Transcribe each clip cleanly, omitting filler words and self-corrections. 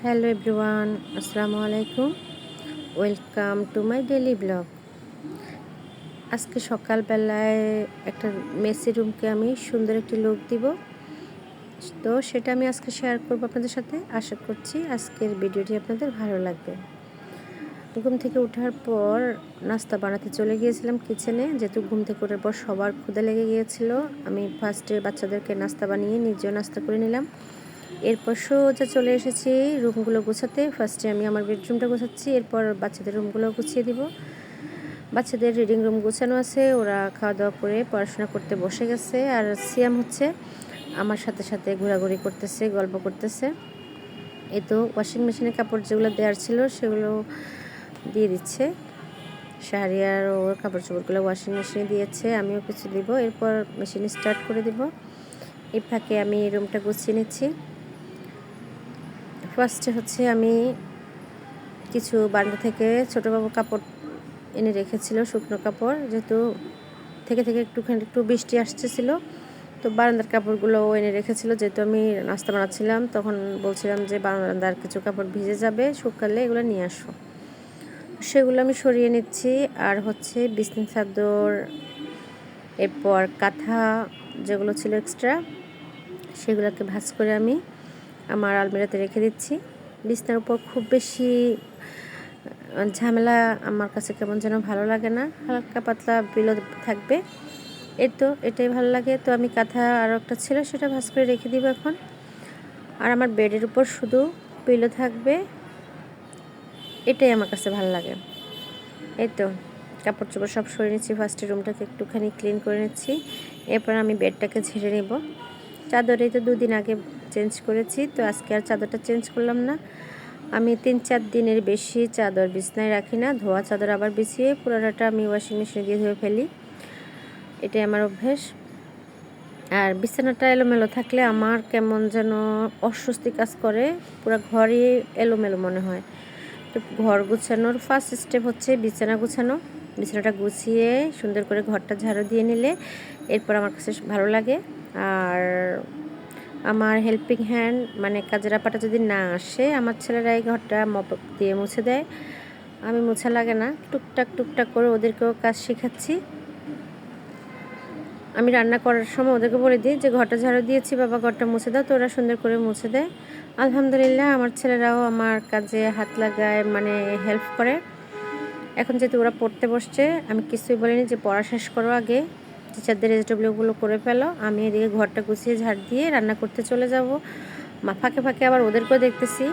Hello everyone, আসসালামু আলাইকুম। Welcome to my daily blog. আজকে সকালবেলায় একটা মেসি রুমকে আমি সুন্দর একটি লুক দিব, তো সেটা আমি আজকে শেয়ার করব আপনাদের সাথে। আশা করছি আজকের ভিডিওটি আপনাদের ভালো লাগবে। ঘুম থেকে ওঠার পর নাস্তা বানাতে চলে গিয়েছিলাম কিচেনে, যেহেতু ঘুম থেকে ওঠার পর সবার ক্ষুধা লেগে গিয়েছিল। আমি ফার্স্টে বাচ্চাদেরকে নাস্তা বানিয়ে নিজেও নাস্তা করে নিলাম। এরপর সোজা চলে এসেছি রুমগুলো গোছাতে। ফার্স্টে আমি আমার বেডরুমটা গোছাচ্ছি, এরপর বাচ্চাদের রুমগুলো গুছিয়ে দিব। বাচ্চাদের রিডিং রুম গোছানো আছে, ওরা খাওয়া দাওয়া করে পড়াশোনা করতে বসে গেছে। আর সিয়াম হচ্ছে আমার সাথে সাথে ঘোরাঘুরি করতেছে, গল্প করতেছে। এই তো ওয়াশিং মেশিনে কাপড় যেগুলো দেওয়ার ছিল সেগুলো দিয়ে দিচ্ছে। শাহরিয়ার ওর কাপড় চোপড়গুলো ওয়াশিং মেশিনে দিয়েছে, আমিও কিছু দিব। এরপর মেশিন স্টার্ট করে দিব। এই ফাঁকে আমি রুমটা গুছিয়ে নিচ্ছি। ফার্স্টে হচ্ছে আমি কিছু বারান্দা থেকে ছোটোবাবু কাপড় এনে রেখেছিল, শুকনো কাপড়, যেহেতু থেকে একটু বৃষ্টি আসতেছিল, তো বারান্দার কাপড়গুলো এনে রেখেছিল। যেহেতু আমি নাস্তা বানাচ্ছিলাম তখন বলছিলাম যে বারান্দার কিছু কাপড় ভিজে যাবে, শুকালে এগুলো নিয়ে আসো। সেগুলো আমি সরিয়ে নিচ্ছি। আর হচ্ছে বিছনা চাদর, এরপর কাঁথা যেগুলো ছিল এক্সট্রা, সেগুলোকে ভাঁজ করে আমি আমার আলমিরাতে রেখে দিচ্ছি। বিছনার উপর খুব বেশি ঝামেলা আমার কাছে কেমন যেন ভালো লাগে না, হালকা পাতলা পিলো থাকবে, এই তো এটাই ভালো লাগে। তো আমি কাঁথা আরও একটা ছিল সেটা ভাঁজ করে রেখে দিব এখন। আর আমার বেডের উপর শুধু পিলো থাকবে, এটাই আমার কাছে ভালো লাগে। এই তো কাপড় চোপড় সব সরিয়ে নিচ্ছি। ফার্স্টে রুমটাকে একটুখানি ক্লিন করে নিচ্ছি, এরপর আমি বেডটাকে ঝেড়ে নেব। চাদর এই তো 2 দিন আগে চেঞ্জ করেছি, তো আজকে আর চাদরটা চেঞ্জ করলাম না। আমি 3-4 দিনের বেশি চাদর বিছনায় রাখি না। ধোয়া চাদর আবার বিছিয়ে পুরোটা আমি ওয়াশিং মেশিনে দিয়ে ধুয়ে ফেলি, এটাই আমার অভ্যেস। আর বিছানাটা এলোমেলো থাকলে আমার কেমন যেন অস্বস্তি কাজ করে, পুরো ঘরই এলোমেলো মনে হয়। তো ঘর গুছানোর ফার্স্ট স্টেপ হচ্ছে বিছানা গুছানো। বিছানাটা গুছিয়ে সুন্দর করে ঘরটা ঝাড়ু দিয়ে নিলে এরপর আমার কাছে ভালো লাগে। আর আমার হেল্পিং হ্যান্ড মানে কাজের আপাটা যদি না আসে, আমার ছেলেরা এই ঘরটা মপ দিয়ে মুছে দেয়, আমি মুছা লাগে না। টুকটাক করে ওদেরকেও কাজ শেখাচ্ছি। আমি রান্না করার সময় ওদেরকে বলে দিই যে ঘরটা ঝাড়ু দিয়েছি বাবা, ঘরটা মুছে দাও, তো ওরা সুন্দর করে মুছে দেয়। আলহামদুলিল্লাহ আমার ছেলেরাও আমার কাজে হাত লাগায়, মানে হেল্প করে। এখন যেহেতু ওরা পড়তে বসছে, আমি কিছুই বলিনি যে পড়া শেষ করো, আগে টিচারদের এসডব্লিউগুলো করে ফেলো, আমি এদিকে ঘরটা গুছিয়ে ঝাড় দিয়ে রান্না করতে চলে যাব। ফাঁকে ফাঁকে আবার ওদেরকেও দেখতেছি।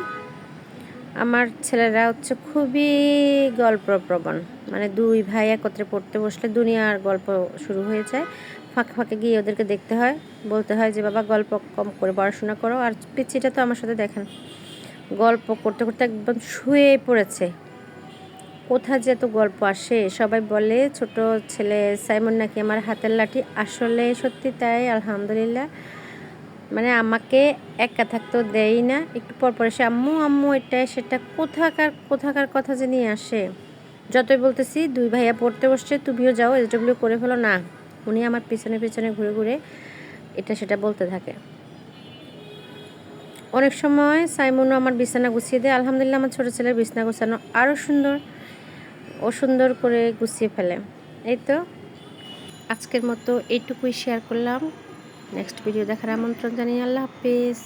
আমার ছেলেরা হচ্ছে খুবই গল্পপ্রবণ, মানে 2 ভাই একত্রে পড়তে বসলে দুনিয়ার গল্প শুরু হয়ে যায়। ফাঁকে ফাঁকে গিয়ে ওদেরকে দেখতে হয়, বলতে হয় যে বাবা গল্প কম করে পড়াশোনা করো। আর পিচ্চিটা তো আমার সাথে দেখেন গল্প করতে করতে একদম শুয়ে পড়েছে। কোথা যে এত গল্প আসে, সবাই বলে ছোট ছেলে সাইমন নাকি আমার হাতের লাঠি। আসলে সত্যি তাই, আলহামদুলিল্লাহ। মানে আমাকে একা থাকতেও দেয়ই না, একটু পর এসে আম্মু আম্মু এটা সেটা কোথাকার কথা যে নিয়ে আসে। যতই বলতেছি 2 ভাইয়া পড়তে বসছে, তুমিও যাও এসডব্লিউ করে ফেলো, না, উনি আমার পিছনে পিছনে ঘুরে ঘুরে এটা সেটা বলতে থাকে। অনেক সময় সাইমনও আমার বিছানা গুছিয়ে দেয়। আলহামদুলিল্লাহ আমার ছোটো ছেলের বিছানা গোছানো আরও সুন্দর, ও সুন্দর করে গুছিয়ে ফেলে। এই তো আজকের মতো এইটুকুই শেয়ার করলাম। নেক্সট ভিডিও দেখার আমন্ত্রণ জানিয়ে আল্লাহ হাফিজ।